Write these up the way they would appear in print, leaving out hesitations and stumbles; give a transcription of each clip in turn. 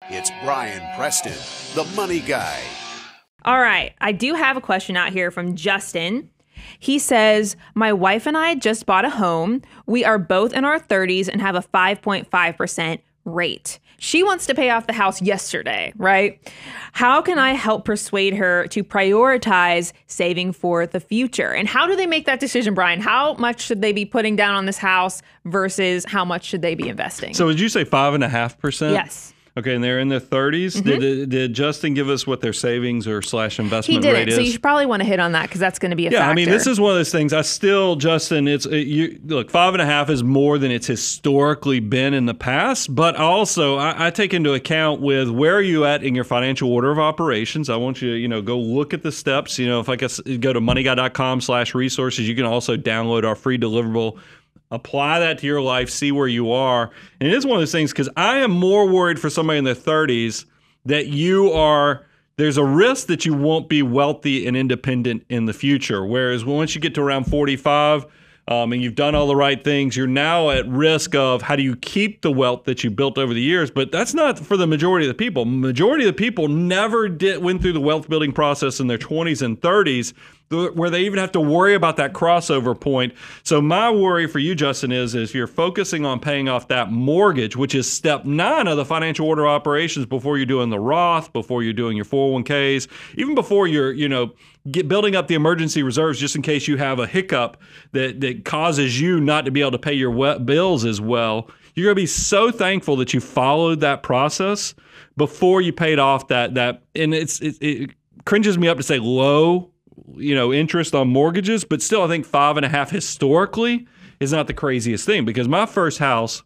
It's Brian Preston, the Money Guy. All right. I do have a question out here from Justin. He says, my wife and I just bought a home. We are both in our 30s and have a 5.5% rate. She wants to pay off the house yesterday, right? How can I help persuade her to prioritize saving for the future? And how do they make that decision, Brian? How much should they be putting down on this house versus how much should they be investing? So did you say 5.5%? Yes. Okay, and they're in their 30s. Mm-hmm. Did Justin give us what their savings or / investment he didn't, rate is? so you should probably want to hit on that because that's going to be a factor. Yeah, I mean, this is one of those things. Justin, look, 5.5 is more than it's historically been in the past. But also, I take into account with where are you at in your financial order of operations. I want you to, go look at the steps. If I guess go to moneyguy.com/resources, you can also download our free deliverable. Apply that to your life, see where you are. And it is one of those things because I am more worried for somebody in their 30s that there's a risk that you won't be wealthy and independent in the future. Whereas once you get to around 45 and you've done all the right things, you're now at risk of how do you keep the wealth that you built over the years. But that's not for the majority of the people. Majority of the people never went through the wealth building process in their 20s and 30s where they even have to worry about that crossover point. So my worry for you, Justin, is if you're focusing on paying off that mortgage, which is step 9 of the financial order of operations before you're doing the Roth, before you're doing your 401ks, even before you're, building up the emergency reserves just in case you have a hiccup that causes you not to be able to pay your bills as well. You're going to be so thankful that you followed that process before you paid off that and it cringes me up to say low interest on mortgages, but still I think 5.5 historically is not the craziest thing because my first house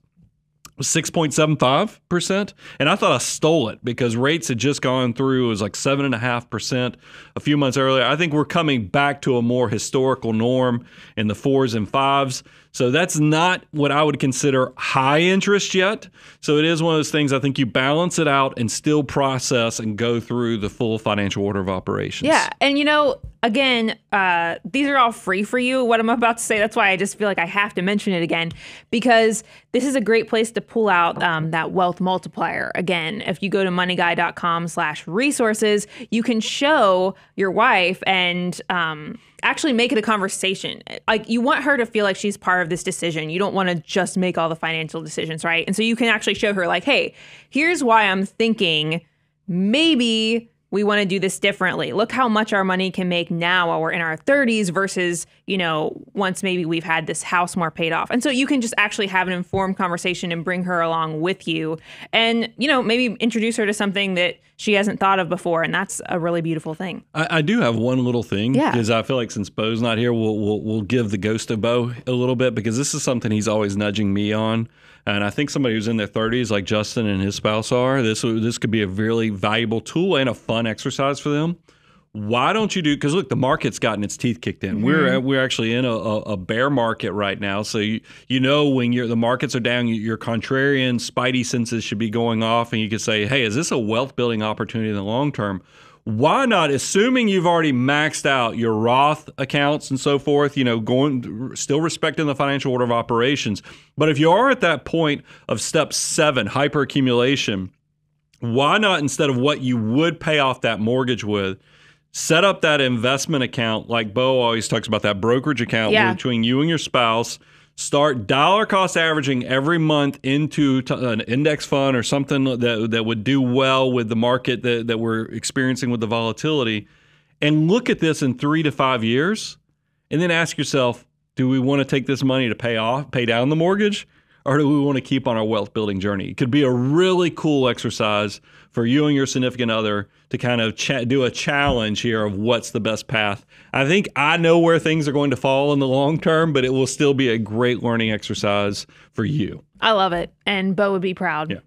was 6.75%, and I thought I stole it because rates had just gone through. It was like 7.5% a few months earlier. I think we're coming back to a more historical norm in the 4s and 5s. So that's not what I would consider high interest yet. So it is one of those things I think you balance it out and still process and go through the full financial order of operations. Yeah. And, again, these are all free for you, what I'm about to say. That's why I just feel like I have to mention it again, because this is a great place to pull out that wealth multiplier. Again, if you go to moneyguy.com/resources, you can show your wife and actually make it a conversation. Like, you want her to feel like she's part of this decision. You don't want to just make all the financial decisions, right? And so you can actually show her like, hey, here's why I'm thinking maybe we want to do this differently. Look how much our money can make now while we're in our 30s versus, once maybe we've had this house more paid off. And so you can just actually have an informed conversation and bring her along with you and, maybe introduce her to something that she hasn't thought of before. And that's a really beautiful thing. I do have one little thing because I feel like since Bo's not here, we'll give the ghost of Bo a little bit because this is something he's always nudging me on. And I think somebody who's in their 30s, like Justin and his spouse are, this could be a really valuable tool and a fun exercise for them. Why don't you because look, the market's gotten its teeth kicked in. Mm-hmm. We're actually in a bear market right now. So when the markets are down, your contrarian spidey senses should be going off, and you could say, hey, is this a wealth building opportunity in the long term? Why not, assuming you've already maxed out your Roth accounts and so forth, still respecting the financial order of operations. But if you are at that point of step 7, hyperaccumulation, why not, instead of what you would pay off that mortgage with, set up that investment account like Bo always talks about, that brokerage account between you and your spouse. Start dollar cost averaging every month into an index fund or something that would do well with the market that we're experiencing with the volatility, and look at this in 3 to 5 years, and then ask yourself, do we want to take this money to pay down the mortgage, or do we want to keep on our wealth building journey? It could be a really cool exercise for you and your significant other to kind of do a challenge here of what's the best path. I think I know where things are going to fall in the long term, but it will still be a great learning exercise for you. I love it. And Bo would be proud. Yeah.